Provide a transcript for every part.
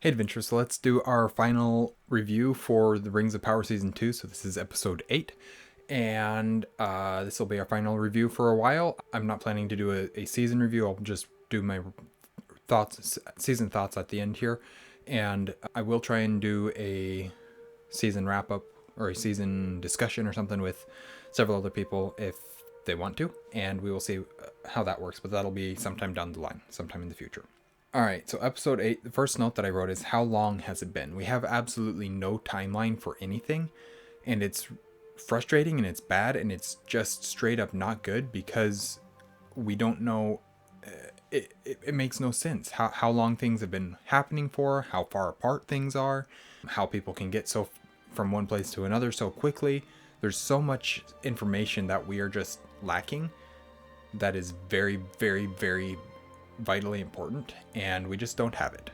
Hey Adventure, so let's do our final review for the Rings of Power Season 2. So this is episode 8, and this will be our final review for a while. I'm not planning to do a season review. I'll just do my season thoughts at the end here, and I will try and do a season wrap-up or a season discussion or something with several other people if they want to, and we will see how that works, but that'll be sometime down the line, sometime in the future. Alright, so episode 8, the first note that I wrote is, how long has it been? We have absolutely no timeline for anything, and it's frustrating and it's bad and it's just straight up not good because we don't know, it makes no sense how long things have been happening for, how far apart things are, how people can get from one place to another so quickly. There's so much information that we are just lacking that is very, very, very vitally important, and we just don't have it.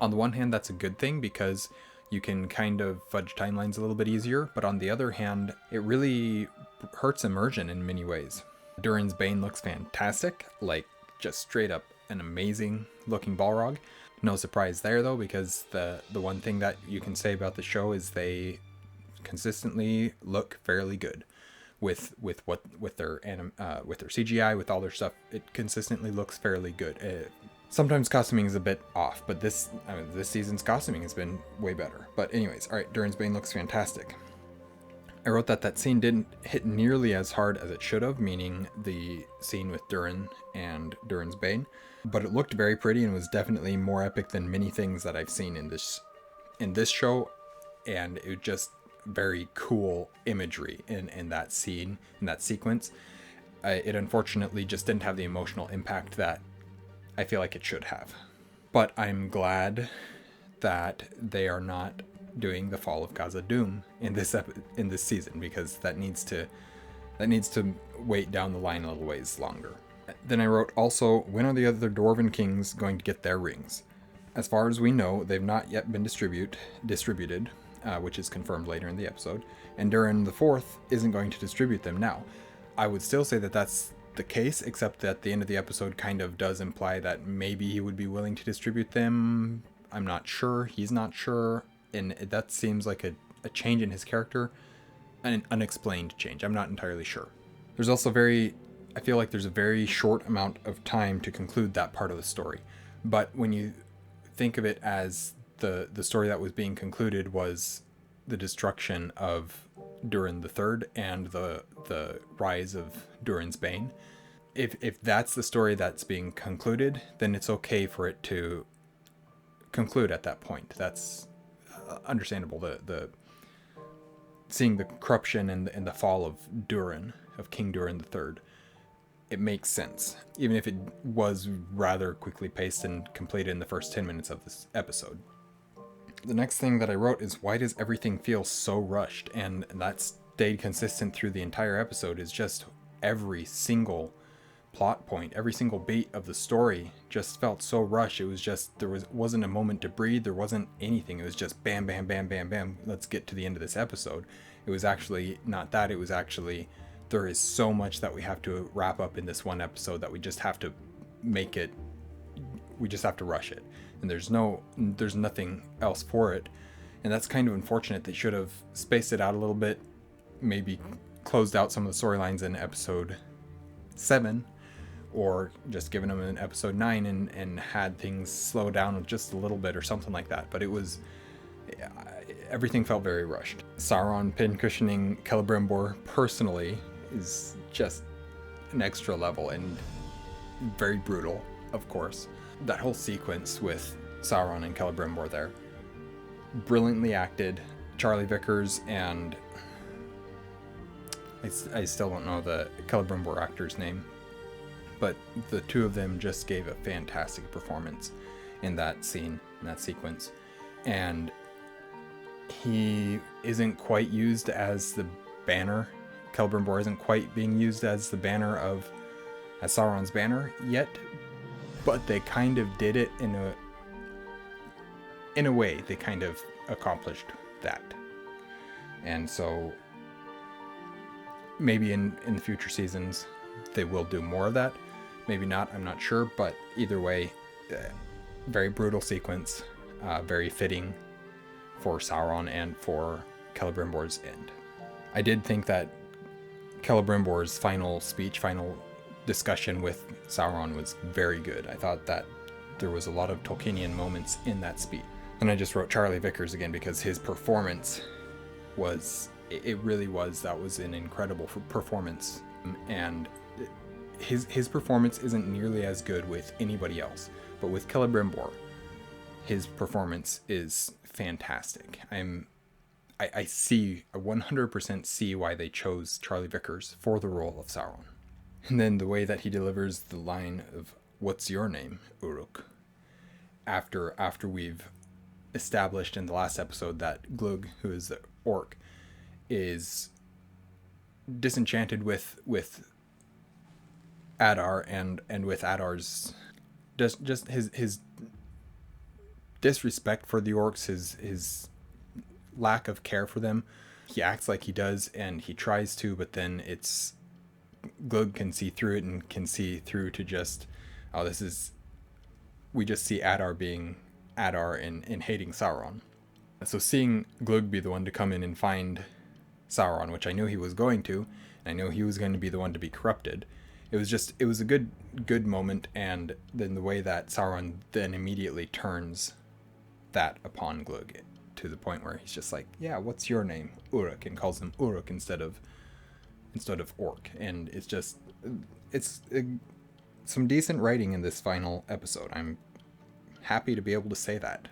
On the one hand, that's a good thing because you can kind of fudge timelines a little bit easier, but on the other hand, it really hurts immersion in many ways. Durin's Bane looks fantastic, like just straight up an amazing looking Balrog. No surprise there though, because the one thing that you can say about the show is they consistently look fairly good. With their CGI, with all their stuff, it consistently looks fairly good. Sometimes costuming is a bit off, but this season's costuming has been way better. But anyways, all right, Durin's Bane looks fantastic. I wrote that scene didn't hit nearly as hard as it should have, meaning the scene with Durin and Durin's Bane, but it looked very pretty and was definitely more epic than many things that I've seen in this show, and it just very cool imagery in that scene, in that sequence. It unfortunately just didn't have the emotional impact that I feel like it should have. But I'm glad that they are not doing the Fall of Khazad-dûm in this season, because that needs to wait down the line a little ways longer. Then I wrote also, when are the other Dwarven kings going to get their rings? As far as we know, they've not yet been distributed. Which is confirmed later in the episode, and Durin the Fourth isn't going to distribute them now. I would still say that that's the case, except that the end of the episode kind of does imply that maybe he would be willing to distribute them. I'm not sure. He's not sure, and that seems like a change in his character, an unexplained change. I'm not entirely sure. There's also I feel like there's a very short amount of time to conclude that part of the story, but when you think of it as the story that was being concluded was the destruction of Durin the Third and the rise of Durin's Bane. If that's the story that's being concluded, then it's okay for it to conclude at that point. That's understandable. The seeing the corruption and the fall of King Durin the Third, it makes sense, even if it was rather quickly paced and completed in the first 10 minutes of this episode. The next thing that I wrote is, why does everything feel so rushed? And that stayed consistent through the entire episode, is just every single plot point, every single beat of the story just felt so rushed. It was just, wasn't a moment to breathe. There wasn't anything. It was just bam, bam, bam, bam, bam. Let's get to the end of this episode. It was actually not that. It was actually, there is so much that we have to wrap up in this one episode that we just have to rush it. And there's nothing else for it. And that's kind of unfortunate. They should have spaced it out a little bit, maybe closed out some of the storylines in episode 7, or just given them in episode 9 and had things slow down just a little bit or something like that. But everything felt very rushed. Sauron pincushioning Celebrimbor personally is just an extra level and very brutal, of course. That whole sequence with Sauron and Celebrimbor there, brilliantly acted. Charlie Vickers and I still don't know the Celebrimbor actor's name, but the two of them just gave a fantastic performance in that scene, in that sequence. And he isn't quite used as the banner. Celebrimbor isn't quite being used as the banner as Sauron's banner yet, but they kind of did it in a way. They kind of accomplished that. And so maybe in the future seasons they will do more of that. Maybe not, I'm not sure, but either way, very brutal sequence, very fitting for Sauron and for Celebrimbor's end. I did think that Celebrimbor's final speech, final discussion with Sauron was very good. I thought that there was a lot of Tolkienian moments in that speech. And I just wrote Charlie Vickers again because his performance was, it really was, that was an incredible performance. And his performance isn't nearly as good with anybody else, but with Celebrimbor, his performance is fantastic. I see, I 100% see why they chose Charlie Vickers for the role of Sauron. And then the way that he delivers the line of, "What's your name, Uruk?" After we've established in the last episode that Glug, who is the orc, is disenchanted with Adar and with Adar's just his disrespect for the orcs, his lack of care for them. He acts like he does and he tries to, but then it's Glug can see through it and can see through to just, oh, this is, we just see Adar being Adar and hating Sauron. So seeing Glug be the one to come in and find Sauron, which I knew he was going to, and I know he was going to be the one to be corrupted, it was a good moment. And then the way that Sauron then immediately turns that upon Glug to the point where he's just like, "Yeah, what's your name, Uruk?" and calls him Uruk instead of Orc. And it's just, some decent writing in this final episode. I'm happy to be able to say that.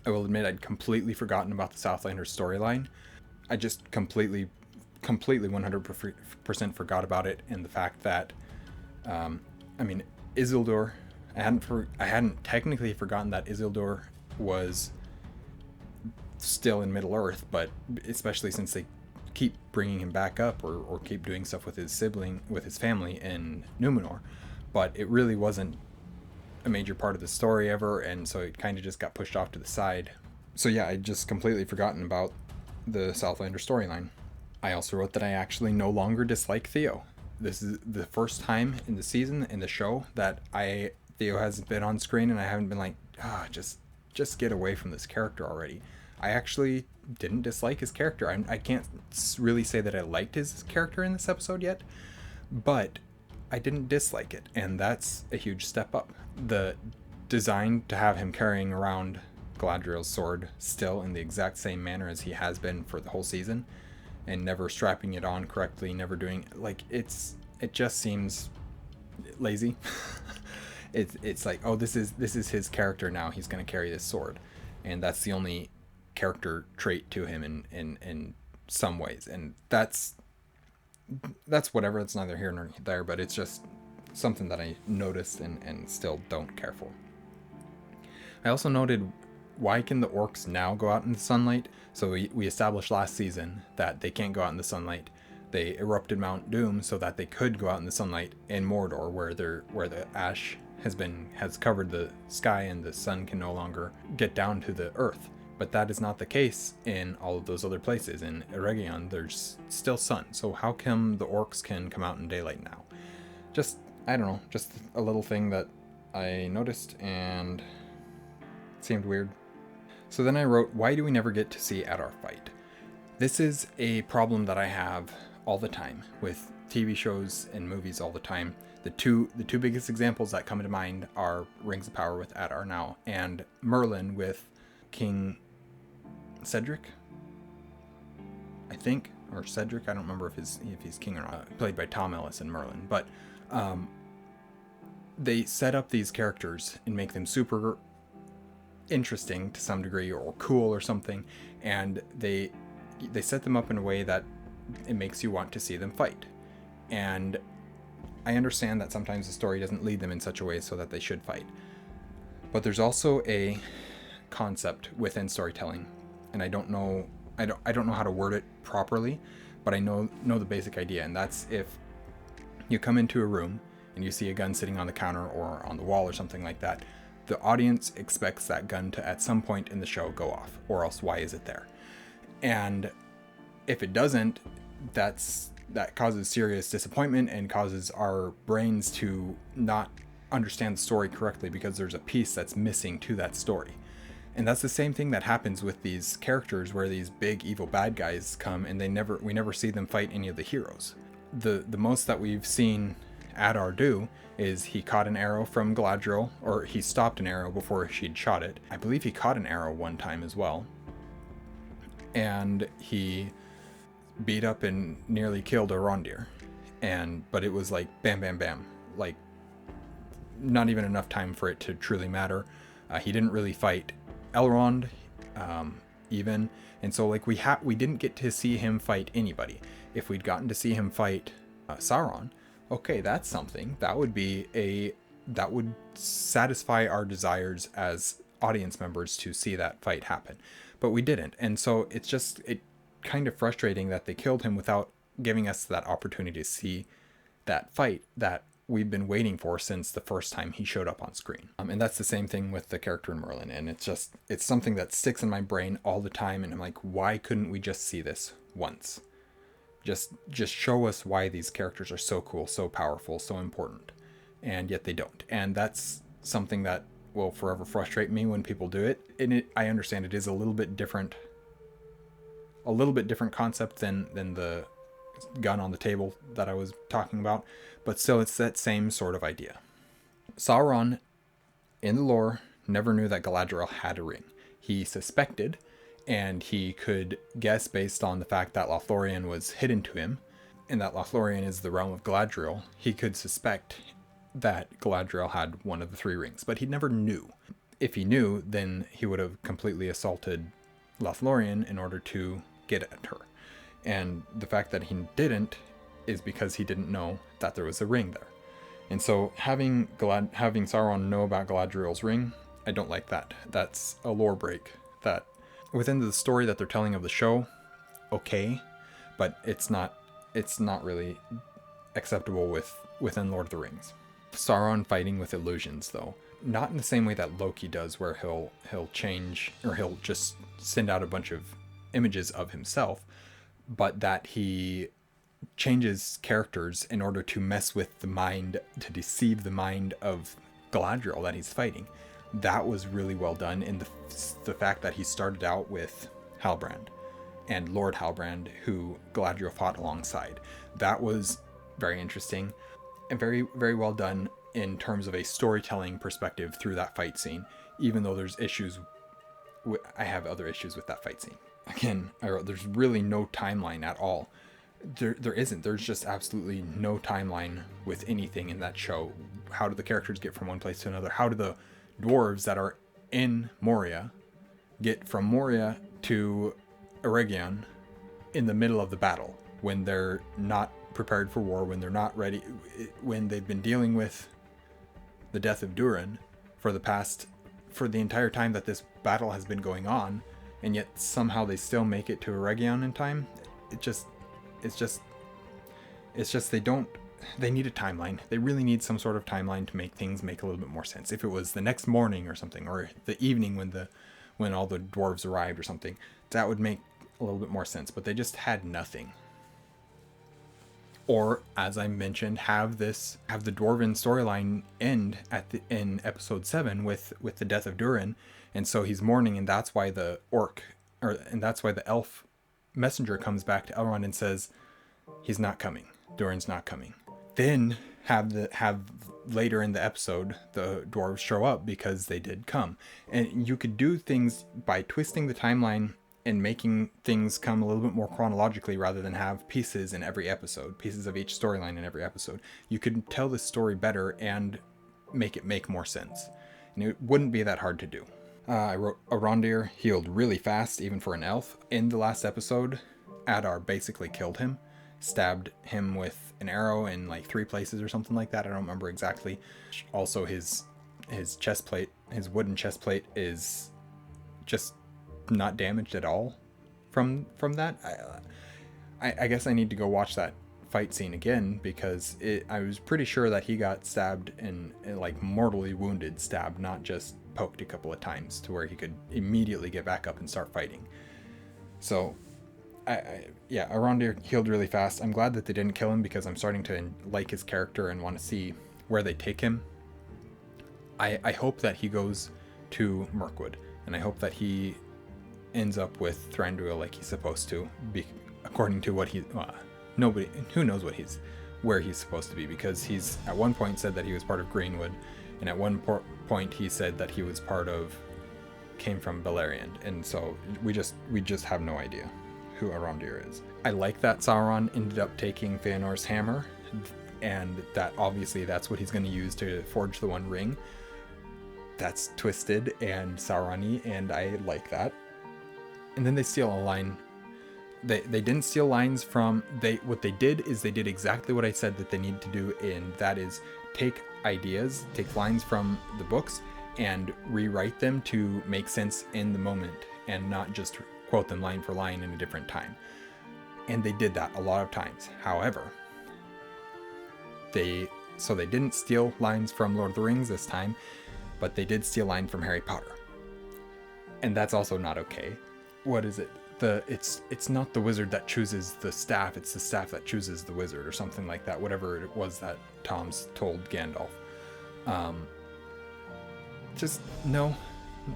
I will admit I'd completely forgotten about the Southlanders storyline. I just completely 100% forgot about it, and the fact that Isildur, I hadn't technically forgotten that Isildur was still in Middle Earth, but especially since they keep bringing him back up or keep doing stuff with his family in Numenor, but it really wasn't a major part of the story ever, and so it kind of just got pushed off to the side. So yeah, I just completely forgotten about the Southlander storyline. I also wrote that I actually no longer dislike Theo. This is the first time in the season, in the show, that Theo has been on screen and I haven't been like, just get away from this character already. I actually didn't dislike his character. I can't really say that I liked his character in this episode yet, but I didn't dislike it, and that's a huge step up. The design to have him carrying around Galadriel's sword still in the exact same manner as he has been for the whole season, and never strapping it on correctly, never doing, like, it just seems lazy. It's like, oh, this is his character now, he's going to carry this sword, and that's the only character trait to him in some ways, and that's whatever. It's neither here nor there, but it's just something that I noticed and still don't care for. I also noted, why can the orcs now go out in the sunlight? So we established last season that they can't go out in the sunlight. They erupted Mount Doom so that they could go out in the sunlight in Mordor, where the ash has covered the sky and the sun can no longer get down to the earth. But that is not the case in all of those other places. In Eregion, there's still sun. So how come the orcs can come out in daylight now? Just, I don't know, just a little thing that I noticed and it seemed weird. So then I wrote, why do we never get to see Adar fight? This is a problem that I have all the time with TV shows and movies all the time. The two biggest examples that come to mind are Rings of Power with Adar now, and Merlin with King Cedric, I think, or Cedric. I don't remember if he's king or not. Played by Tom Ellis in Merlin, but they set up these characters and make them super interesting to some degree, or cool or something, and they set them up in a way that it makes you want to see them fight. And I understand that sometimes the story doesn't lead them in such a way so that they should fight, but there's also a concept within storytelling, and I don't know how to word it properly, but I know the basic idea, and that's if you come into a room and you see a gun sitting on the counter or on the wall or something like that, the audience expects that gun to at some point in the show go off, or else why is it there? And if it doesn't, that causes serious disappointment and causes our brains to not understand the story correctly because there's a piece that's missing to that story. And that's the same thing that happens with these characters, where these big evil bad guys come and we never see them fight any of the heroes. The most that we've seen Adar do is he caught an arrow from Galadriel, or he stopped an arrow before she'd shot it. I believe he caught an arrow one time as well. And he beat up and nearly killed Arondir. But it was like bam, bam, bam. Like, not even enough time for it to truly matter. He didn't really fight Elrond, even. And so, like, we didn't get to see him fight anybody. If we'd gotten to see him fight Sauron, okay, that's something. That would satisfy our desires as audience members to see that fight happen. But we didn't. And so it's kind of frustrating that they killed him without giving us that opportunity to see that fight that we've been waiting for since the first time he showed up on screen. And that's the same thing with the character in Merlin. And it's something that sticks in my brain all the time. And I'm like, why couldn't we just see this once? Just show us why these characters are so cool, so powerful, so important. And yet they don't. And that's something that will forever frustrate me when people do it. And I understand it is a little bit different concept than the gun on the table that I was talking about, but still it's that same sort of idea. Sauron, in the lore, never knew that Galadriel had a ring. He suspected, and he could guess based on the fact that Lothlorien was hidden to him, and that Lothlorien is the realm of Galadriel. He could suspect that Galadriel had one of the 3 rings, but he never knew. If he knew, then he would have completely assaulted Lothlorien in order to get at her. And the fact that he didn't is because he didn't know that there was a ring there. And so having Sauron know about Galadriel's ring, I don't like that. That's a lore break. That within the story that they're telling of the show, okay, but it's not really acceptable within Lord of the Rings. Sauron fighting with illusions, though, not in the same way that Loki does, where he'll change, or he'll just send out a bunch of images of himself, but that he changes characters in order to mess with the mind, to deceive the mind of Galadriel that he's fighting. That was really well done in the fact that he started out with Halbrand, and Lord Halbrand, who Galadriel fought alongside. That was very interesting and very, very well done in terms of a storytelling perspective through that fight scene, even though there's issues. I have other issues with that fight scene. Again, I wrote, there's really no timeline at all. There isn't. There's just absolutely no timeline with anything in that show. How do the characters get from one place to another? How do the dwarves that are in Moria get from Moria to Eregion in the middle of the battle, when they're not prepared for war, when they're not ready, when they've been dealing with the death of Durin for the entire time that this battle has been going on, and yet somehow they still make it to Eregion in time? They need a timeline. They really need some sort of timeline to make things make a little bit more sense. If it was the next morning or something, or the evening when all the dwarves arrived or something, that would make a little bit more sense, but they just had nothing. Or, as I mentioned, have the dwarven storyline end in episode 7 with the death of Durin, and so he's mourning, and that's why the elf messenger comes back to Elrond and says he's not coming, Durin's not coming. Then have later in the episode the dwarves show up because they did come, and you could do things by twisting the timeline and making things come a little bit more chronologically rather than have pieces in every episode, pieces of each storyline in every episode. You could tell the story better and make it make more sense. And it wouldn't be that hard to do. I wrote, Arondir healed really fast, even for an elf. In the last episode, Adar basically killed him, stabbed him with an arrow in like 3 places or something like that. I don't remember exactly. Also, his chest plate, his wooden chest plate, is just not damaged at all from that. I guess I need to go watch that fight scene again, because I was pretty sure that he got stabbed and like mortally wounded, stabbed, not just poked a couple of times to where he could immediately get back up and start fighting. So Arondir healed really fast. I'm glad that they didn't kill him, because I'm starting to like his character and want to see where they take him I hope that he goes to Mirkwood, and I hope that he ends up with Thranduil like he's supposed to, according to what he nobody who knows where he's supposed to be, because he's at one point said that he was part of Greenwood, and at one point he said that he was came from Beleriand, and so we just have no idea who Arondir is. I like that Sauron ended up taking Feanor's hammer, and that obviously that's what he's going to use to forge the One Ring. That's twisted and Sauron-y, and I like that. And then they steal a line. They didn't steal lines from... What they did is they did exactly what I said that they needed to do, and that is take lines from the books and rewrite them to make sense in the moment, and not just quote them line for line in a different time. And they did that a lot of times. However, they didn't steal lines from Lord of the Rings this time, but they did steal lines from Harry Potter. And that's also not okay. What is it? It's not the wizard that chooses the staff, it's the staff that chooses the wizard, or something like that, whatever it was that Tom's told Gandalf. Just no,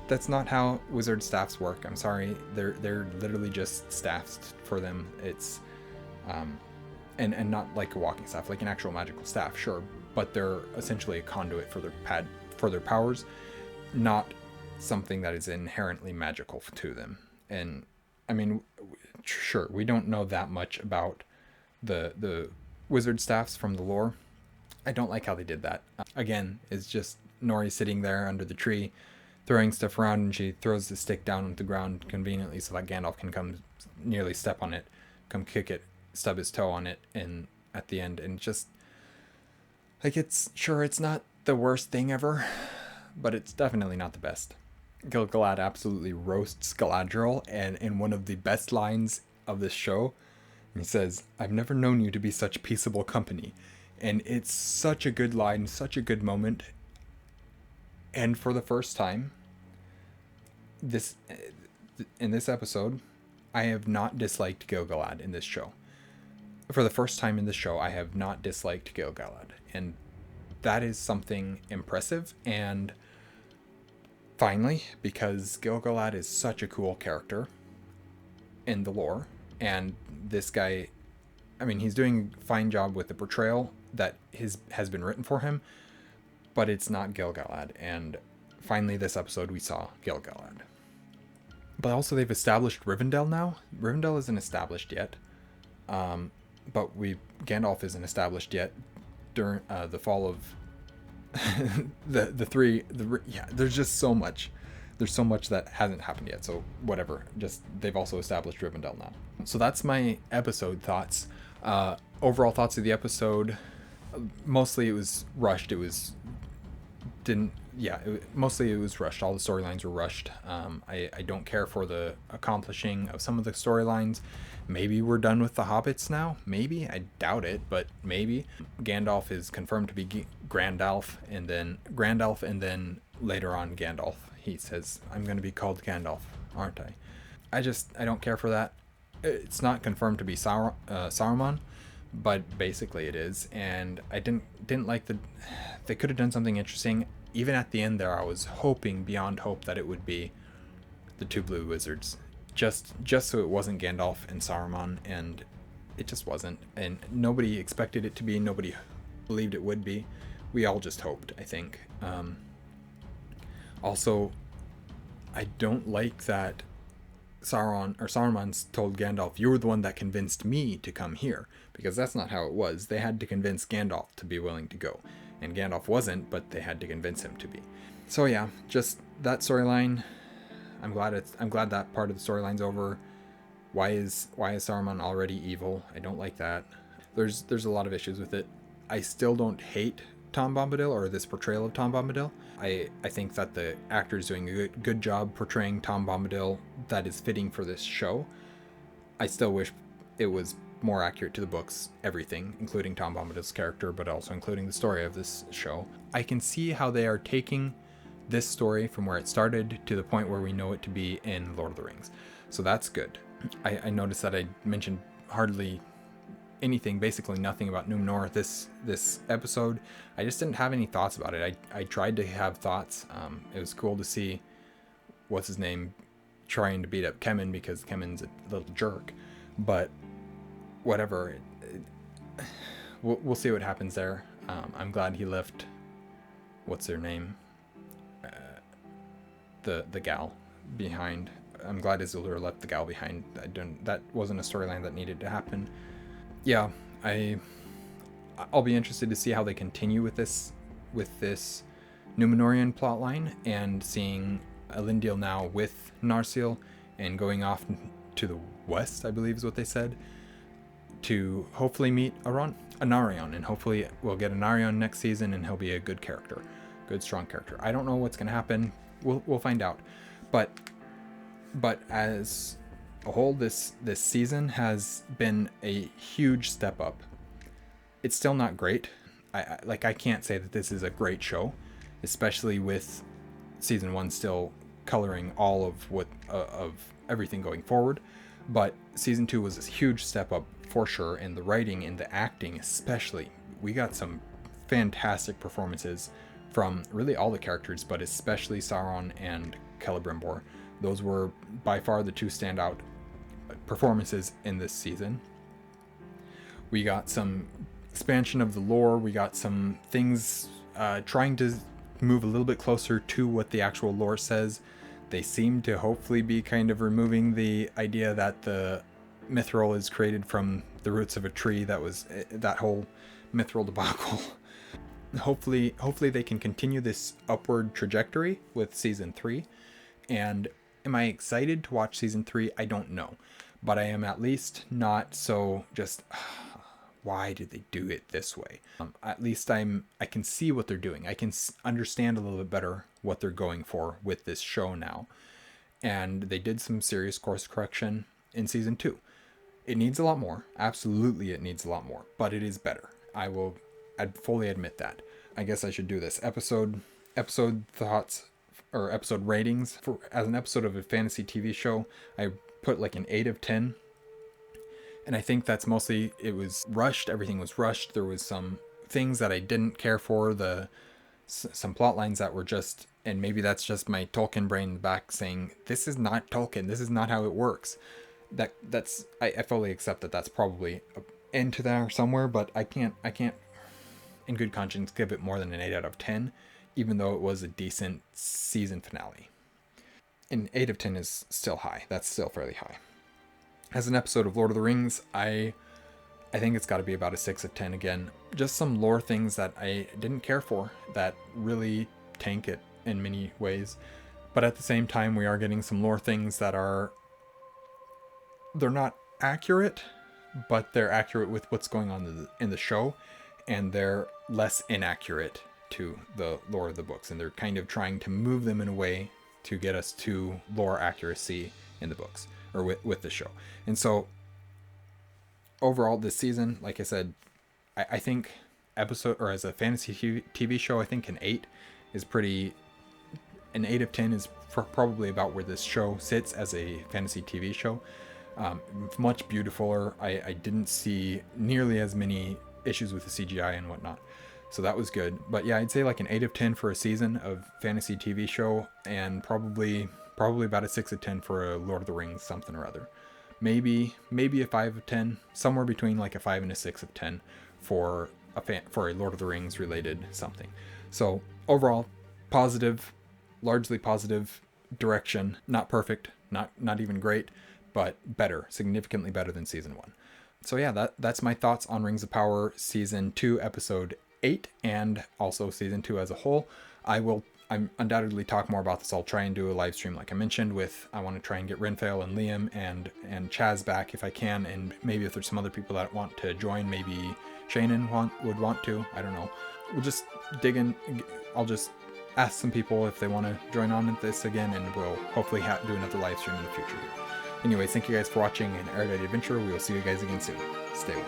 that's not how wizard staffs work. I'm sorry, they're literally just staffs for them. It's and not like a walking staff, like an actual magical staff, sure, but they're essentially a conduit for their powers, not something that is inherently magical to them. And I mean, sure, we don't know that much about the wizard staffs from the lore. I don't like how they did that. Again, it's just Nori sitting there under the tree, throwing stuff around, and she throws the stick down on the ground conveniently so that Gandalf can come nearly step on it, come kick it, stub his toe on it, and at the end, and just like, it's not the worst thing ever, but it's definitely not the best. Gil-galad absolutely roasts Galadriel, and in one of the best lines of this show, he says, "I've never known you to be such peaceable company." And it's such a good line, such a good moment. And for the first time, in this episode, I have not disliked Gil-galad in this show. For the first time in this show, I have not disliked Gil-galad, and that is something impressive. And finally, because Gil-galad is such a cool character in the lore, and this guy, I mean, he's doing a fine job with the portrayal that has been written for him, but it's not Gil-galad. And finally, this episode, we saw Gil-galad. But also, they've established Rivendell now. Rivendell isn't established yet, but Gandalf isn't established yet during the fall of there's just so much. There's so much that hasn't happened yet, so whatever. Just, they've also established Rivendell now. So that's my episode thoughts. Overall thoughts of the episode. Mostly it was rushed. Mostly it was rushed. All the storylines were rushed. I don't care for the accomplishing of some of the storylines. Maybe we're done with the hobbits now. Maybe. I doubt it, but maybe. Gandalf is confirmed to be Grandalf, and then later on Gandalf. He says, "I'm going to be called Gandalf, aren't I?" I don't care for that. It's not confirmed to be Saruman, but basically it is. And I didn't like they could have done something interesting. Even at the end there, I was hoping beyond hope that it would be the two blue wizards. Just so it wasn't Gandalf and Saruman, and it just wasn't. And nobody expected it to be, nobody believed it would be. We all just hoped, I think. Also, I don't like that Saruman's told Gandalf, "You were the one that convinced me to come here," because that's not how it was. They had to convince Gandalf to be willing to go, and Gandalf wasn't, but they had to convince him to be. So yeah, just that storyline. I'm glad that part of the storyline's over. Why is Saruman already evil? I don't like that. There's a lot of issues with it. I still don't hate Tom Bombadil or this portrayal of Tom Bombadil. I think that the actor is doing a good job portraying Tom Bombadil that is fitting for this show. I still wish it was more accurate to the books, everything, including Tom Bombadil's character, but also including the story of this show. I can see how they are taking this story from where it started to the point where we know it to be in Lord of the Rings. So that's good. I noticed that I mentioned hardly anything, basically nothing about Numenor this episode. I just didn't have any thoughts about it. I tried to have thoughts. It was cool to see what's his name trying to beat up Kemen because Kemen's a little jerk, but whatever. We'll see what happens there. I'm glad he left. What's their name? The gal behind. I'm glad Isildur left the gal behind. That wasn't a storyline that needed to happen. Yeah, I'll be interested to see how they continue with this Numenorian plotline, and seeing Elendil now with Narsil and going off to the west, I believe is what they said, to hopefully meet Anarion, and hopefully we'll get Anarion next season and he'll be a good character, good strong character. I don't know what's going to happen. We'll find out. But as a whole, this season has been a huge step up. It's still not great. I can't say that this is a great show, especially with season 1 still coloring all of everything going forward. But season 2 was a huge step up for sure, in the writing and the acting especially. We got some fantastic performances from really all the characters, but especially Sauron and Celebrimbor. Those were by far the two standout performances in this season. We got some expansion of the lore. We got some things trying to move a little bit closer to what the actual lore says. They seem to hopefully be kind of removing the idea that the mithril is created from the roots of a tree. That was that whole mithril debacle. Hopefully they can continue this upward trajectory with season 3. And am I excited to watch season 3? I don't know, but I am at least not so just why did they do it this way? At least I can see what they're doing. I can understand a little bit better what they're going for with this show now. And they did some serious course correction in season 2. It needs a lot more. Absolutely, it needs a lot more, but it is better. I'd fully admit that. I guess I should do this episode thoughts or episode ratings for as an episode of a fantasy TV show. I put like an 8 of 10. And I think that's mostly, it was rushed. Everything was rushed. There was some things that I didn't care for, some plot lines that were just, and maybe that's just my Tolkien brain back saying, this is not Tolkien. This is not how it works. I fully accept that that's probably into there somewhere, but I can't in good conscience give it more than an 8 out of 10, even though it was a decent season finale. An 8 of 10 is still high. That's still fairly high. As an episode of Lord of the Rings, I think it's got to be about a 6 of 10 again. Just some lore things that I didn't care for that really tank it in many ways. But at the same time, we are getting some lore things that they're not accurate, but they're accurate with what's going on in the show, and they're less inaccurate to the lore of the books, and they're kind of trying to move them in a way to get us to lore accuracy in the books, or with the show. And so overall this season, like I said, I think episode, or as a fantasy TV show, I think an 8 of 10 is probably about where this show sits as a fantasy TV show. Much beautifuler. I didn't see nearly as many issues with the CGI and whatnot, so that was good. But yeah, I'd say like an 8 of 10 for a season of fantasy TV show, and probably about a 6 of 10 for a Lord of the Rings something or other. Maybe a 5 of 10, somewhere between like a 5 and a 6 of 10 for a Lord of the Rings related something. So overall, positive, largely positive direction. Not perfect, not even great, but better, significantly better than season 1. So yeah, that's my thoughts on Rings of Power season 2 episode 8, and also season 2 as a whole. I'm undoubtedly talk more about this. I'll try and do a live stream like I mentioned I want to try and get Renfail and Liam and Chaz back if I can, and maybe if there's some other people that want to join, maybe Shannon would want to, I don't know. We'll just dig in. I'll just ask some people if they want to join on with this again, and we'll hopefully do another live stream in the future here. Anyways, thank you guys for watching an Erudite Adventure. We will see you guys again soon. Stay well.